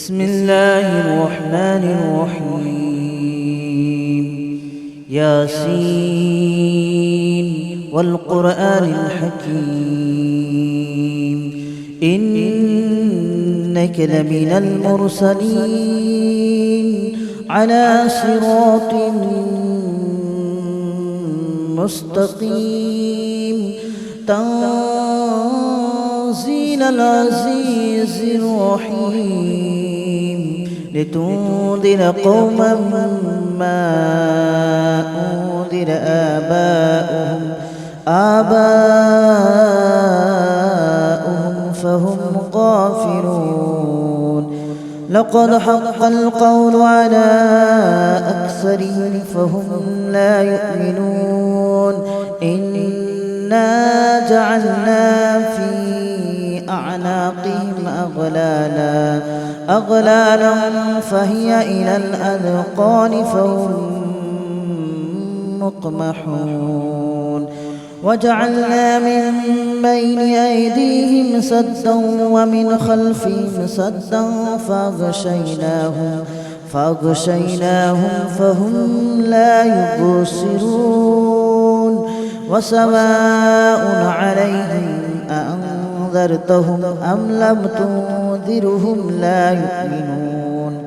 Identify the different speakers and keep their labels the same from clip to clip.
Speaker 1: بسم الله الرحمن الرحيم ياسين والقرآن الحكيم إنك لمن المرسلين على صراط مستقيم تنزيل العزيز الرحيم لتنذر قوما ما أنذر آباؤهم فهم غافلون لقد حق القول على أكثرهم فهم لا يؤمنون إنا جعلنا في أعناقهم أغلالا فهي إلى الأذقان فهم مقمحون وجعلنا من بين أيديهم سدا ومن خلفهم سدا فأغشيناهم فهم لا يبصرون وسواء عليهم أأنذرتهم أم لم تنذرهم لا يؤمنون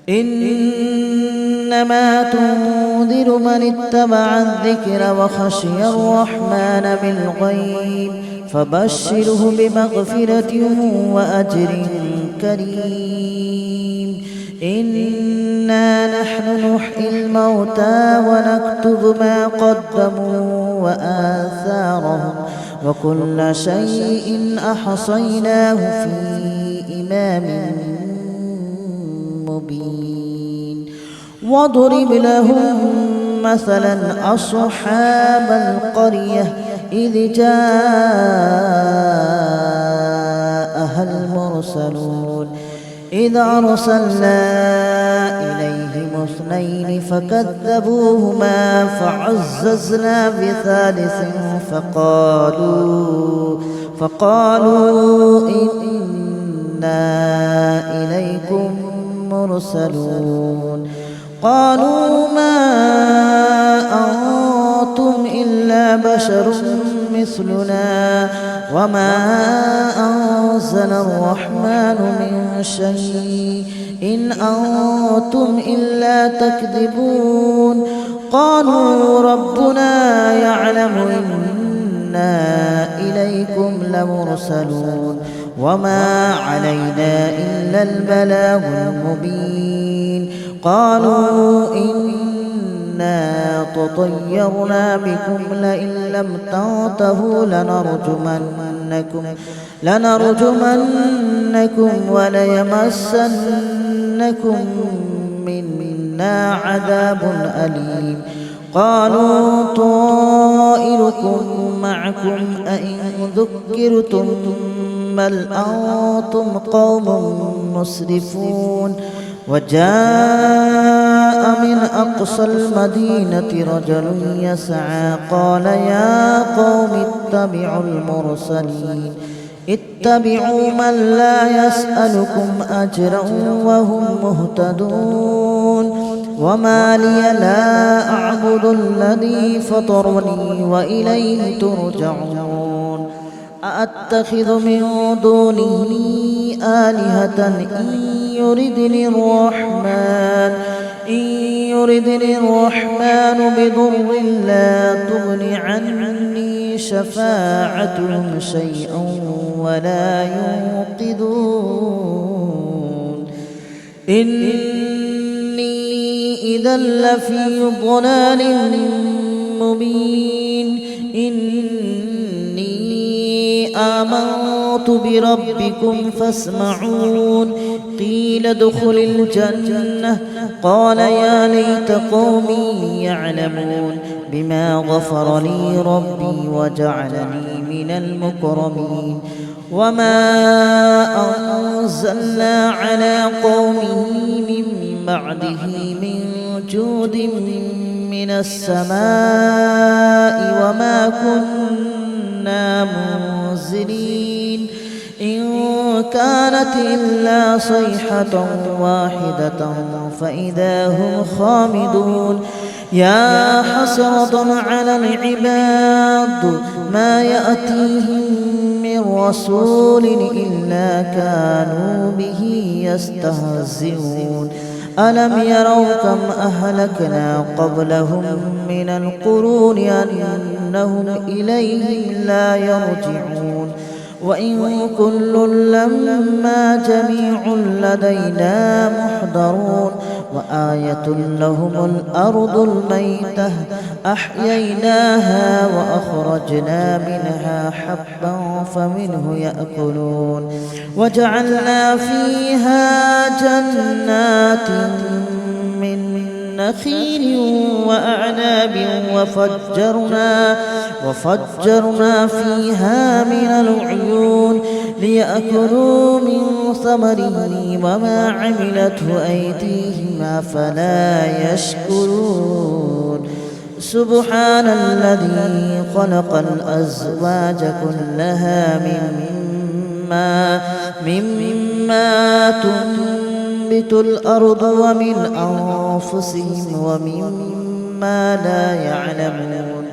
Speaker 1: إنما تنذر من اتبع الذكر وخشي الرحمن بالغيب فبشره بمغفرة وأجر كريم إنا نحن نحيي الموتى ونكتب ما قدموا وآثارهم وكل شيء أحصيناه في إمام مبين واضرب لهم مثلا أصحاب القرية إذ جاءها المرسلون إذ أرسلنا إليهم اثنين فكذبوهما فعززنا بثالث فقالوا إنا إليكم مرسلون قالوا ما أنتم إلا بشر مثلنا وما أنزل الرحمن من شيء إن أنتم إلا تكذبون قالوا ربنا يعلم إنا إليكم لمرسلون وما علينا إلا البلاغ المبين قالوا إنا تطيرنا بكم لئن لم تنتهوا لنرجمنكم وليمسنكم منا عذاب أليم قالوا طائركم معكم أئن ذكرتم بل أنتم قوم مسرفون وجاء من أقصى المدينة رجل يسعى قال يا قوم اتبعوا من لا يسألكم أجرا وهم مهتدون وما لي لا أعبد الذي فطرني وإليه ترجعون أأتخذ من دونه آلهة إن يردني الرحمن بضر لا تغن عني شفاعتهم شيئا ولا ينقذون إني إذا لفي ضلال مبين إني آمنت بربكم فاسمعون قيل ادخل الجنة قال يا ليت قومي يعلمون بما غفر لي ربي وجعلني من المكرمين وما أنزلنا على قومه من بعده من جود من السماء وما كنا منزلين إن كانت إلا صيحة واحدة فإذا هم خامدون يا حسرة على العباد ما يأتيهم من رسول إلا كانوا به يستهزئون ألم يروا كم أهلكنا قبلهم من القرون أنهم إليهم لا يرجعون وإن كل لما جميع لدينا محضرون وآية لهم الأرض الميتة أحييناها وأخرجنا منها حبا فمنه يأكلون وجعلنا فيها جنات من نخيل وأعناب وفجرنا فيها من العيون ليأكلوا من ثمره وما عملته أيديهم أفلا يشكرون سبحان الذي خلق الأزواج كلها مما تنبت الأرض ومن أنفسهم ومما لا يعلمون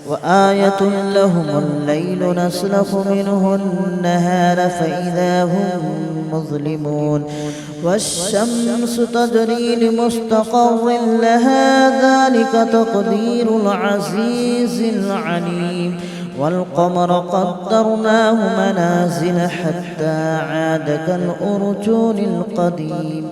Speaker 1: وآية لهم الليل نسلخ منه النهار فإذا هم مظلمون والشمس تجري لمستقر لها ذلك تقدير العزيز العليم والقمر قدرناه منازل حتى عاد كالأرجون القديم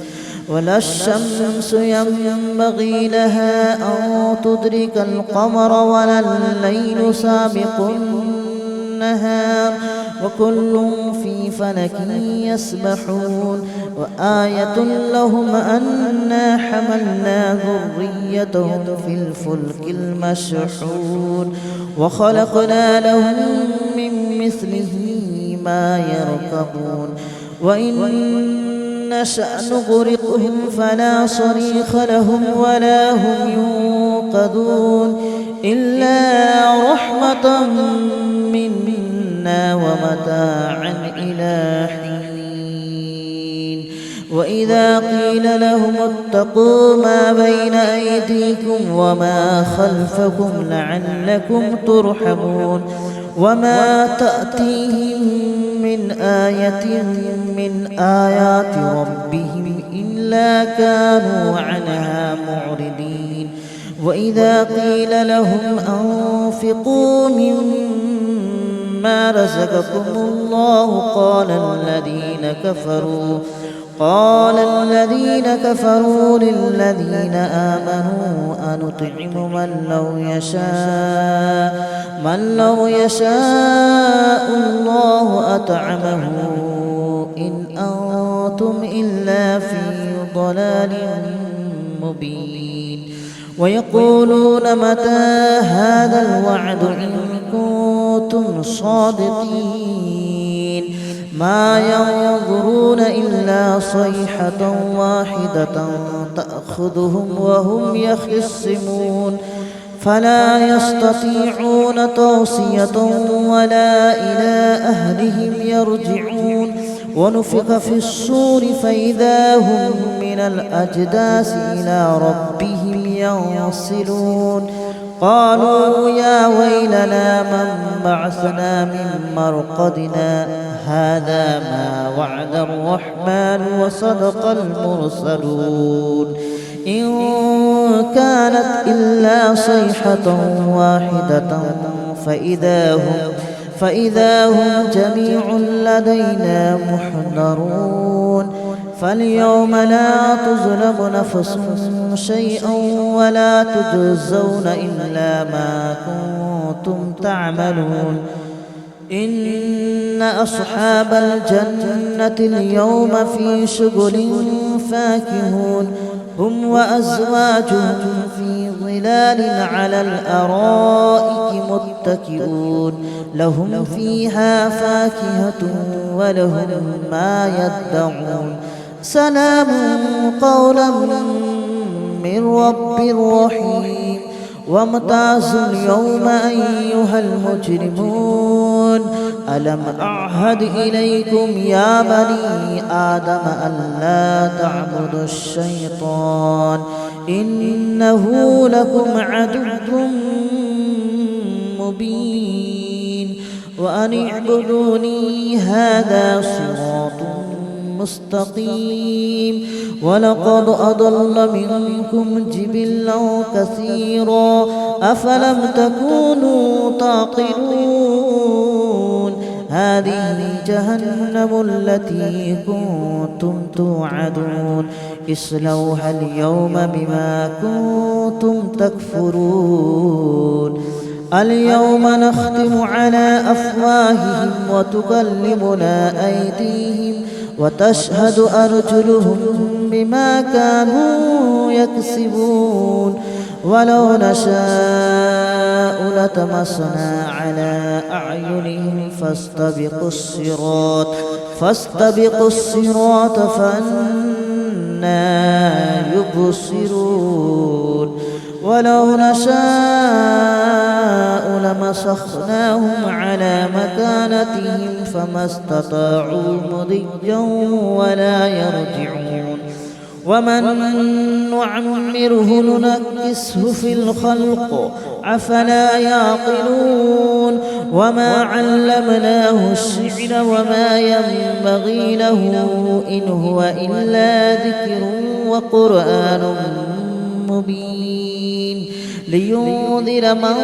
Speaker 1: ولا الشمس ينبغي لها أن تدرك القمر ولا الليل سابق النهار وكل في فلك يسبحون وآية لهم أنا حملنا ذريتهم في الفلك المشحون وخلقنا لهم من مثله ما يركبون وإن نشأ نغرقهم فلا صريخ لهم ولا هم ينقذون إلا رحمة منا ومتاعا إلى حين وإذا قيل لهم اتقوا ما بين أيديكم وما خلفكم لعلكم ترحمون وما تأتيهم من آية من آيات ربهم إلا كانوا عنها معرضين وإذا قيل لهم أنفقوا مما رزقكم الله قال الذين كفروا للذين آمنوا أنطعم من لو يشاء الله أطعمه إن أنتم إلا في ضلال مبين ويقولون متى هذا الوعد إن كنتم صادقين ما ينظرون إلا صيحة واحدة تأخذهم وهم يخصمون فلا يستطيعون توصية ولا إلى أهلهم يرجعون ونفخ في الصور فإذا هم من الأجداث إلى ربهم ينسلون قالوا يا ويلنا من بعثنا من مرقدنا هذا ما وعد الرحمن وصدق المرسلون إن كانت إلا صيحة واحدة فإذا هم جميع لدينا محضرون فاليوم لا تظلم نفس شيئا ولا تجزون إلا ما كنتم تعملون إن أصحاب الجنة اليوم في شغل فاكهون هم وأزواجهم في ظلال على الأرائك متكئون لهم فيها فاكهة ولهم ما يدعون سلام قولا من رب رحيم وامتازوا اليوم أيها المجرمون ألم أعهد إليكم يا بني آدم ألا تعبدوا الشيطان إنه لكم عدو مبين وأن اعبدوني هذا صراط مستقيم ولقد أضل منكم جبلا كثيرا أفلم تكونوا تعقلون هذه جهنم التي كنتم توعدون اصلوها اليوم بما كنتم تكفرون اليوم نختم على أفواههم وتكلمنا أيديهم وتشهد أرجلهم بما كانوا يكسبون ولو نشاء لطمسنا على أعينهم فاستبقوا الصراط فأنى يبصرون ولو نشاء لمسخناهم على مكانتهم فما استطاعوا مضيا ولا يرجعون ومن نعمره ننكسه في الخلق أفلا يعقلون وما علمناه الشعر وما ينبغي له إن هو إلا ذكر وقرآن مبين لينذر من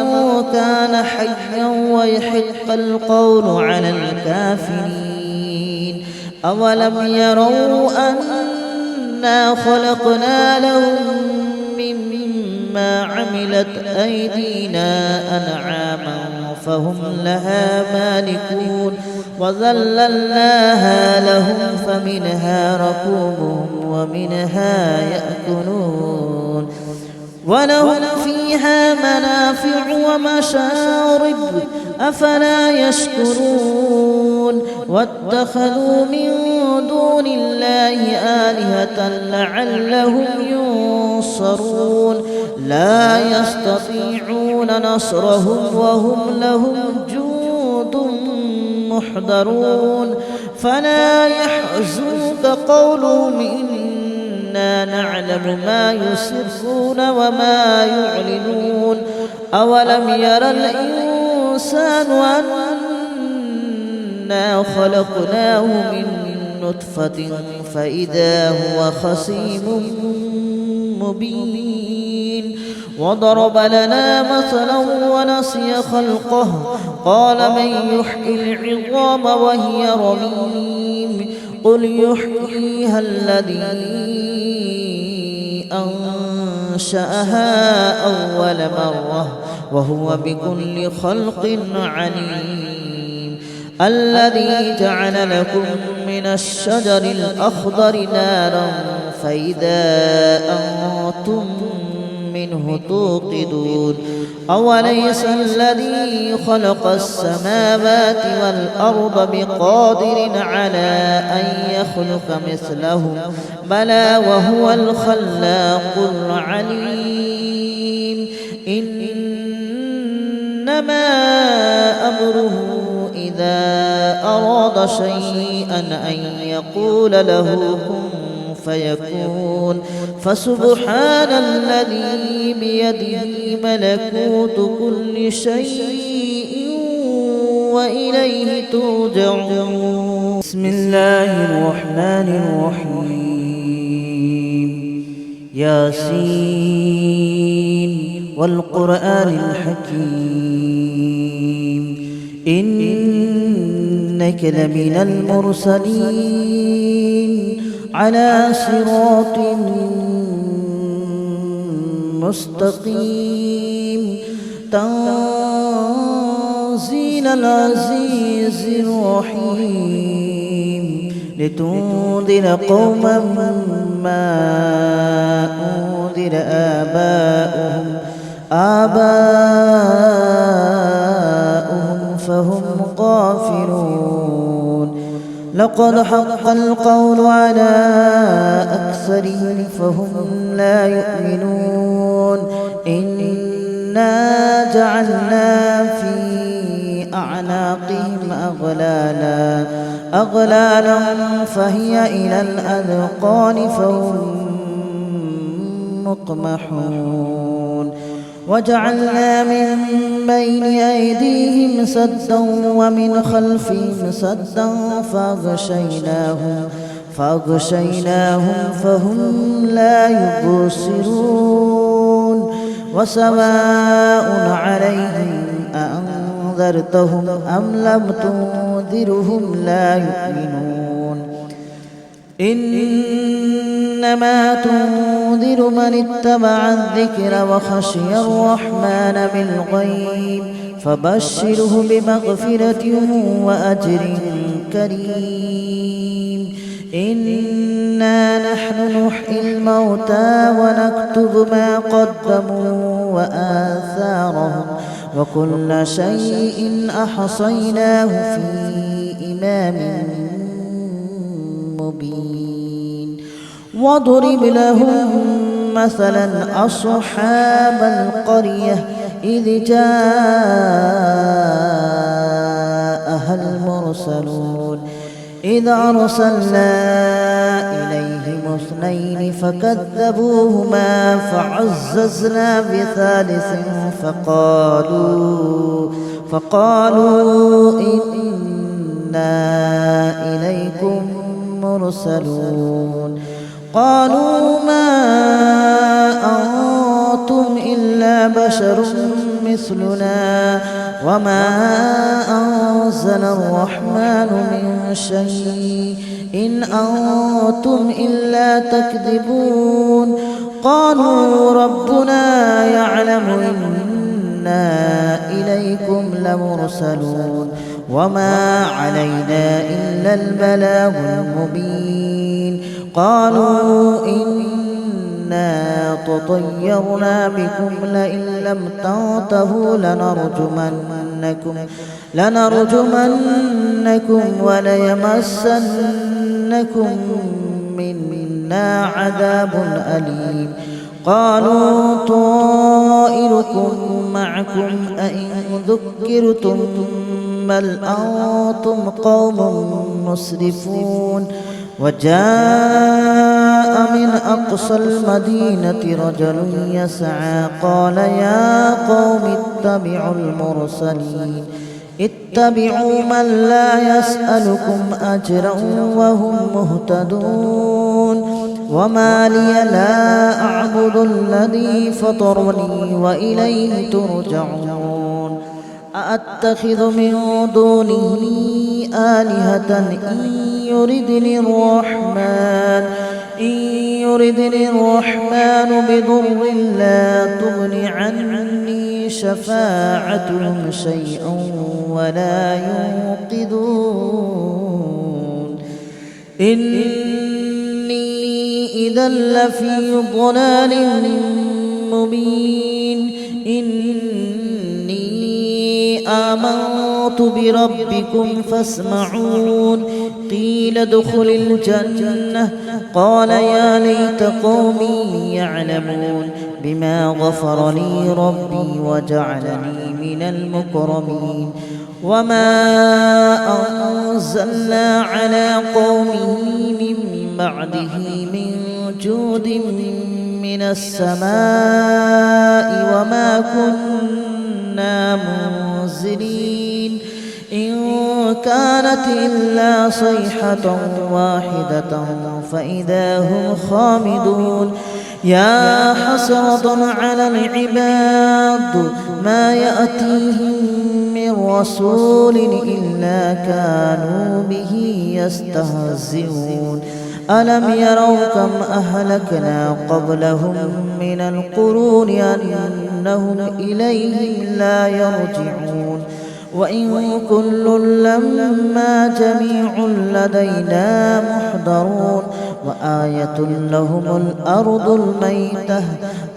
Speaker 1: كان حيا ويحق القول على الكافرين أولم يروا أنا خلقنا لهم مما عملت أيدينا أنعاما فهم لها مالكون وذللناها لهم فمنها ركوبهم ومنها يأكلون ولهم فيها منافع ومشارب أفلا يشكرون واتخذوا من دون الله آلهة لعلهم ينصرون لا يستطيعون نصرهم وهم لهم جند محضرون فلا يحزنك قولهم إنا نعلم ما يسرون وما يعلنون أولم ير الإنسان أنا خلقناه من نطفة فإذا هو خصيم مبين وضرب لنا مثلا ونسي خلقه قال من يحيي العظام وهي رميم قل يحييها الذي أنشأها أول مرة وهو بكل خلق عليم الذي جعل لكم من الشجر الأخضر نارا فإذا أنتم منه توقدون أوليس الذي خلق السماوات والأرض بقادر على أن يخلق مثلهم بلى وهو الخلاق العليم إنما أمره إذا أراد شيئا أن يقول له كن فيكون فسبحان الذي بيده ملكوت كل شيء وإليه ترجعون بسم الله الرحمن الرحيم ياسين والقرآن الحكيم إنك لمن المرسلين على صراط مستقيم تنزيل العزيز الرحيم لتنذر قوما ما أنذر آباؤهم فهم غافلون لقد حق القول على أكثرهم فهم لا يؤمنون إنا جعلنا في أعناقهم أغلالا فهي إلى الأذقان فهم مقمحون وجعلنا من بين أيديهم سدا ومن خلفهم سدا فأغشيناهم فهم لا يبصرون وسواء عليهم أأنذرتهم أم لم تنذرهم لا يؤمنون إنما تنذر من اتبع الذكر وخشي الرحمن بالغيب فبشره بمغفرة وأجر كريم إنا نحن نحيي الموتى ونكتب ما قدموا وآثارهم وكل شيء أحصيناه في إمام مبين واضرب لهم مثلا أصحاب القرية إذ جاءها المرسلون إذ أرسلنا إليهم اثنين فكذبوهما فعززنا بثالث فقالوا إنا إليكم مرسلون قالوا ما أنتم إلا بشر مثلنا وما أنزل الرحمن من شيء إن أنتم إلا تكذبون قالوا ربنا يعلم إنا إليكم لمرسلون وما علينا إلا البلاغ المبين قالوا إنا تطيرنا بكم لئن لم تنتهوا لنرجمنكم وليمسنكم منا عذاب أليم قالوا طائركم معكم أئن ذكرتم بل أنتم قوم مسرفون وجاء من أقصى المدينة رجل يسعى قال يا قوم اتبعوا من لا يسألكم أجرا وهم مهتدون وما لي لا أعبد الذي فطرني وإليه ترجعون أأتخذ من دونه آلهة إن يردني الرحمن بضر لا تغن عني شفاعتهم شيئا ولا ينقذون إني إذا لفي ضلال مبين آمنت بربكم فاسمعون قيل ادخل الجنة قال يا ليت قومي يعلمون بما غفر لي ربي وجعلني من المكرمين وما أنزلنا على قومه من بعده من جود من السماء وما كنا منزلين إن كانت إلا صيحة واحدة فإذا هم خامدون يا حسرة على العباد ما يأتيهم من رسول إلا كانوا به يستهزئون ألم يروا كم أهلكنا قبلهم من القرون أنهم إليهم لا يرجعون وإن كل لما جميع لدينا محضرون وآية لهم الأرض الميتة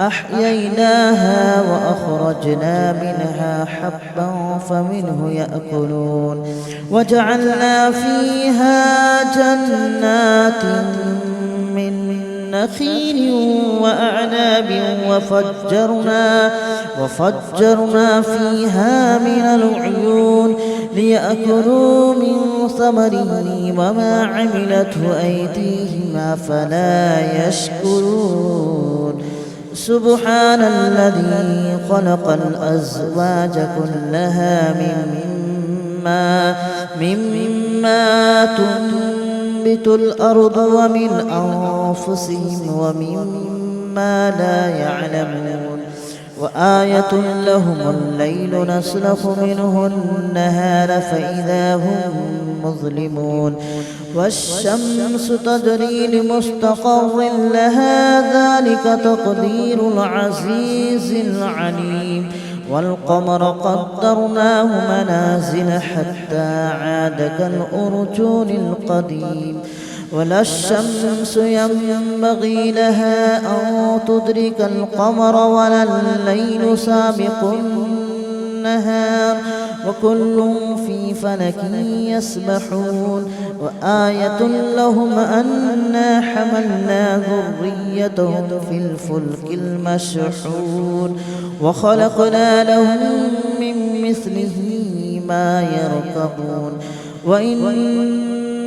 Speaker 1: أحييناها وأخرجنا منها حبا فمنه يأكلون وجعلنا فيها جنات من نخيل وأعناب وفجرنا فيها من العيون ليأكلوا من ثمره وما عملته أيديهم أفلا يشكرون سبحان الذي خلق الأزواج كلها مما تنبت الأرض ومن أنفسهم ومما لا يعلمون وآية لهم الليل نسلخ منه النهار فإذا هم مظلمون والشمس تجري لمستقر لها ذلك تقدير العزيز العليم والقمر قدرناه منازل حتى عاد كالأرجون القديم ولا الشمس ينبغي لها أن تدرك القمر ولا الليل سابق النهار وكل في فلك يسبحون وآية لهم أنا حملنا ذريتهم في الفلك المشحون وخلقنا لهم من مثله ما يركبون وإن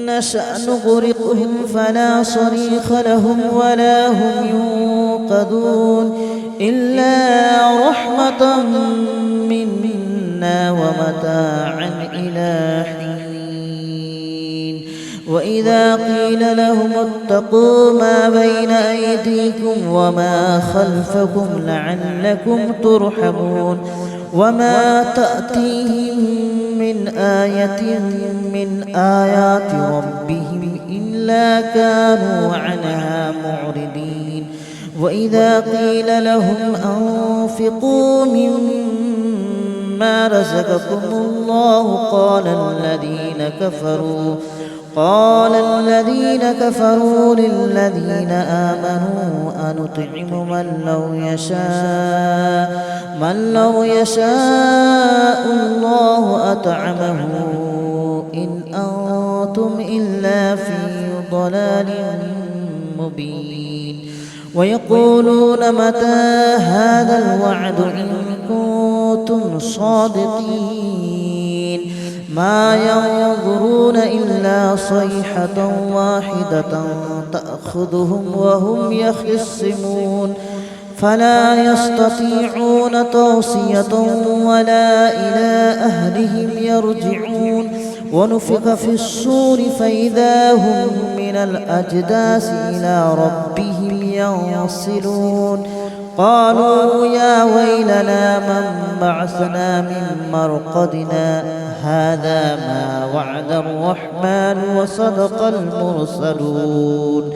Speaker 1: نشأ نغرقهم فلا صريخ لهم ولا هم ينقذون إلا رحمة منا ومتاعا إلى حين وإذا قيل لهم اتقوا ما بين أيديكم وما خلفكم لعلكم ترحمون وما تأتيهم من آية من آيات ربهم إلا كانوا عنها معرضين وإذا قيل لهم أنفقوا مما رزقكم الله قال الذين كفروا للذين آمنوا أنطعم من لو يشاء الله أطعمه إن أنتم إلا في ضلال مبين ويقولون متى هذا الوعد إن كنتم صادقين ما ينظرون إلا صيحة واحدة تأخذهم وهم يخصمون فلا يستطيعون توصية ولا إلى أهلهم يرجعون ونفخ في الصور فإذا هم من الأجداث إلى ربهم ينصلون قالوا يا ويلنا من بعثنا من مرقدنا هذا ما وعد الرحمن وصدق المرسلون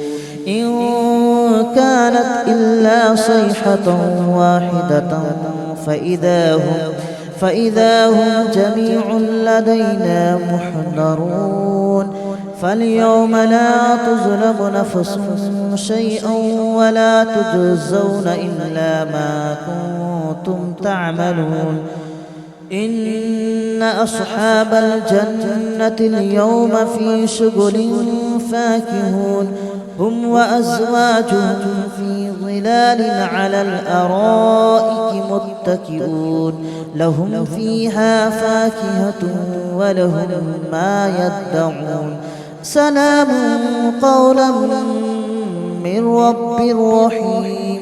Speaker 1: إن كانت إلا صيحة واحدة فإذا هم جميع لدينا محضرون فاليوم لا تظلم نفس شيئا ولا تجزون إلا ما كنتم تعملون إن أصحاب الجنة اليوم في شغل فاكهون هم وأزواجهم في ظلال على الأرائك متكئون لهم فيها فاكهة ولهم ما يدعون سلام قولا من رب رحيم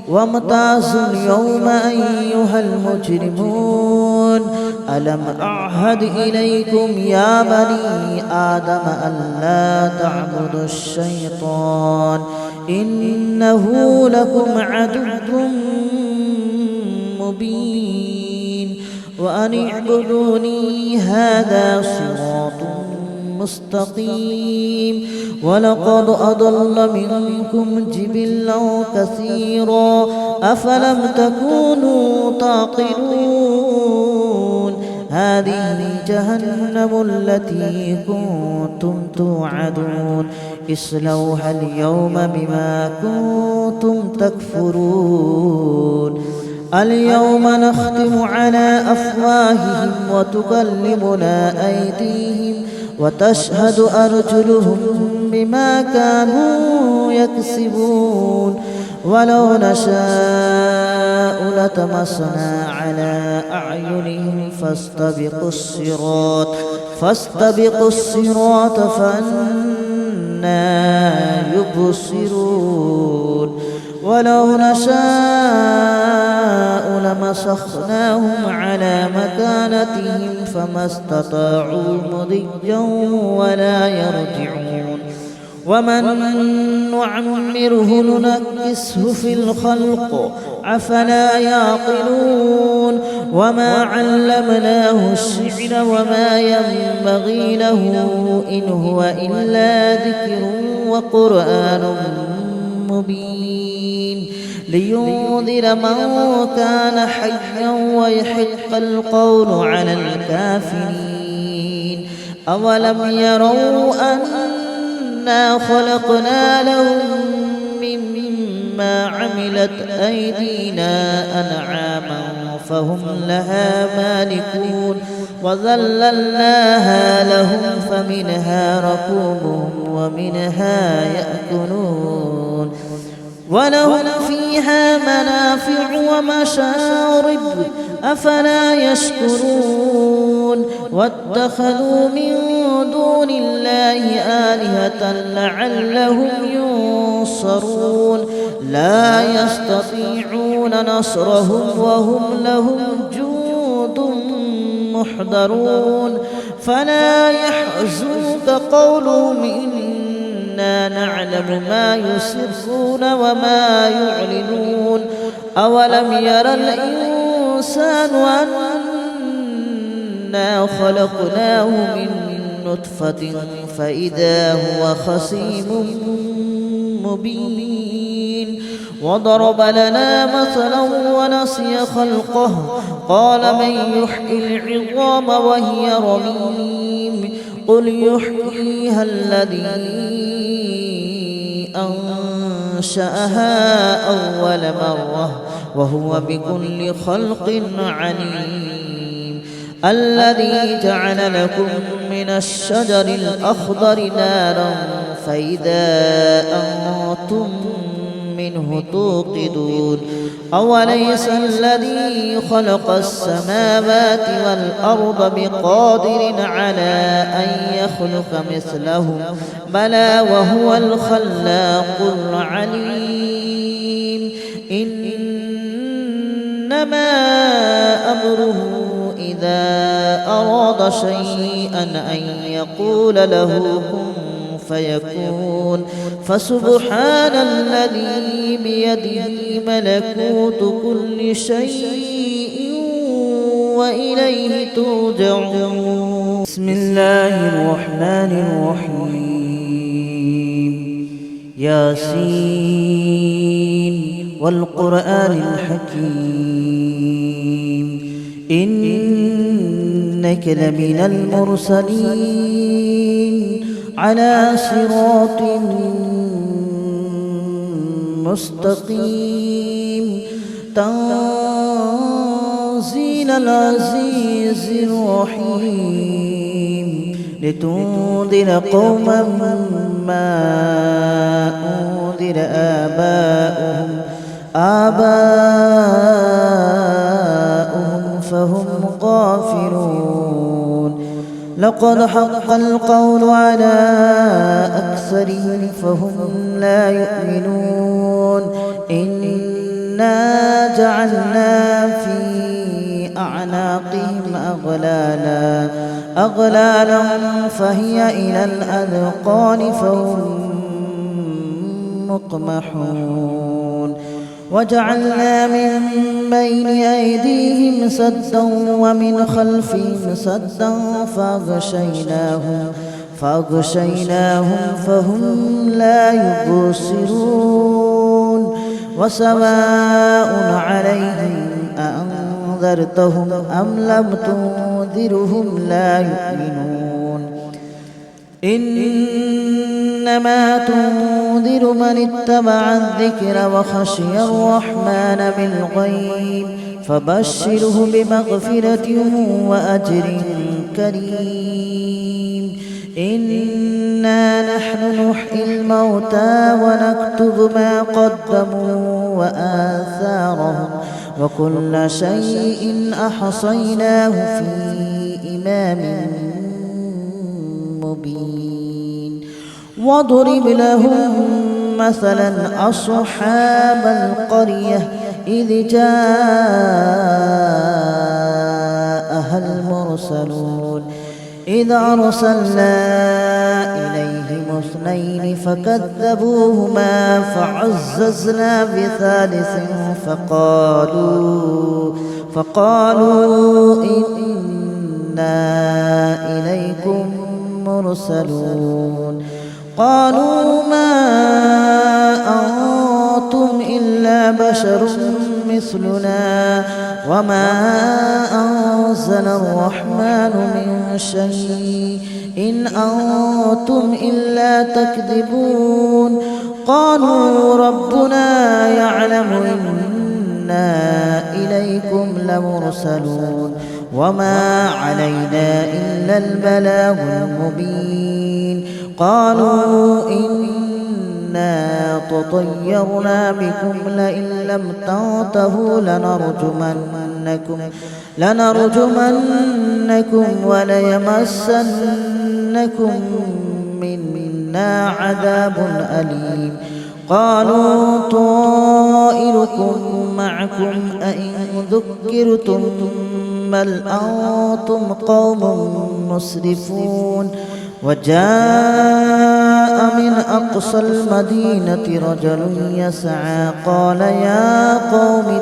Speaker 1: وامتازوا اليوم أيها المجرمون ألم أعهد إليكم يا بني آدم ألا تعبدوا الشيطان إنه لكم عدو مبين وأن اعبدوني هذا صراط مستقيم ولقد أضل منكم جبلا كثيرا أفلم تكونوا تعقلون هذه جهنم التي كنتم توعدون اصلوها اليوم بما كنتم تكفرون اليوم نختم على أفواههم وتكلمنا أيديهم وتشهد أرجلهم بما كانوا يكسبون ولو نشاء لطمسنا على أعينهم فاستبقوا الصراط فأنى يبصرون ولو نشاء لمسخناهم على مكانتهم فما استطاعوا مضيا ولا يرجعون ومن نعمره ننكسه في الخلق أفلا يعقلون وما علمناه الشعر وما ينبغي له إن هو إلا ذكر وقرآن مبين لينذر من كان حيا ويحق القول على الكافرين أولم يروا أنا خلقنا لهم مما عملت أيدينا أنعاما فهم لها مالكون وذللناها لهم فمنها ركوبهم ومنها يأكلون ولهم فيها منافع ومشارب أفلا يشكرون واتخذوا من دون الله آلهة لعلهم ينصرون لا يستطيعون نصرهم وهم لهم جند محضرون فلا يحزنك قولهم إنا نعلم ما يسرون وما يعلنون أولم ير الإنسان أنا خلقناه من نطفة فإذا هو خصيم مبين وضرب لنا مثلا ونسي خلقه قال من يحيي العظام وهي رميم قل يحييها الذي أنشأها أول مرة وهو بكل خلق عليم الذي جعل لكم من الشجر الأخضر نارا فإذا أنتم منه توقدون أوليس الذي خلق السماوات والأرض بقادر على أن يخلق مثلهم بلى وهو الخلاق العليم إنما أمره إذا أراد شيئا أن يقول له كن فيكون فسبحان الذي بيده ملكوت كل شيء وإليه ترجعون بسم الله الرحمن الرحيم ياسين والقرآن الحكيم إنك لمن المرسلين على صراط مستقيم تنزيل العزيز الرحيم لتنذر قوما ما أنذر آباؤهم فهم غافلون لقد حق القول على أكثرهم فهم لا يؤمنون إنا جعلنا في أعناقهم أغلالا فهي إلى الأذقان فهم مقمحون وجعلنا من بين أيديهم سدا ومن خلفهم سدا فأغشيناهم فهم لا يبصرون وسواء عليهم أأنذرتهم أم لم تنذرهم لا يؤمنون إنما تنذر من اتبع الذكر وخشي الرحمن بالغيب فبشره بمغفرة وأجر كريم إنا نحن نحيي الموتى ونكتب ما قدموا وآثارهم وكل شيء أحصيناه في إمام مبين واضرب لهم مثلا أصحاب القرية إذ جاءها المرسلون إذ أرسلنا إليهم 2 فكذبوهما فعززنا بثالث فقالوا إنا إليكم مرسلون قالوا ما أنتم إلا بشر مثلنا وما أنزل الرحمن من شيء إن أنتم إلا تكذبون قالوا ربنا يعلم إنا إليكم لمرسلون وما علينا إلا البلاغ المبين قالوا إنا تطيرنا بكم لئن لم تنتهوا لنرجمنكم وليمسنكم منا عذاب أليم قالوا طائركم معكم أئن ذكرتم بل أنتم قوم مسرفون وجاء من أقصى المدينة رجل يسعى قال يا قوم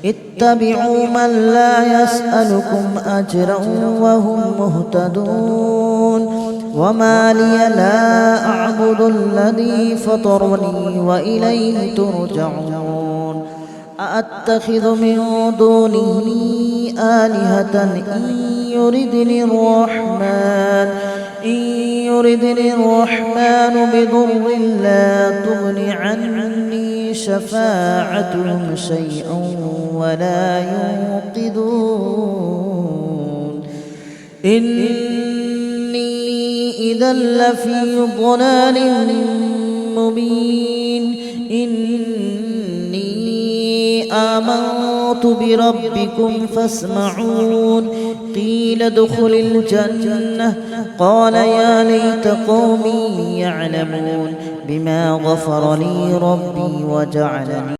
Speaker 1: اتبعوا من لا يسألكم أجرا وهم مهتدون وما لي لا أعبد الذي فطرني وإليه ترجعون أأتخذ من دونه آلهة إن يردني الرحمن بضر لا تغن عني شفاعتهم شيئا ولا ينقذون إني إذا لفي ضلال مبين إني آمنت بربكم فاسمعون قيل ادخل الجنة قال يا ليت قومي يعلمون بما غفر لي ربي وجعلني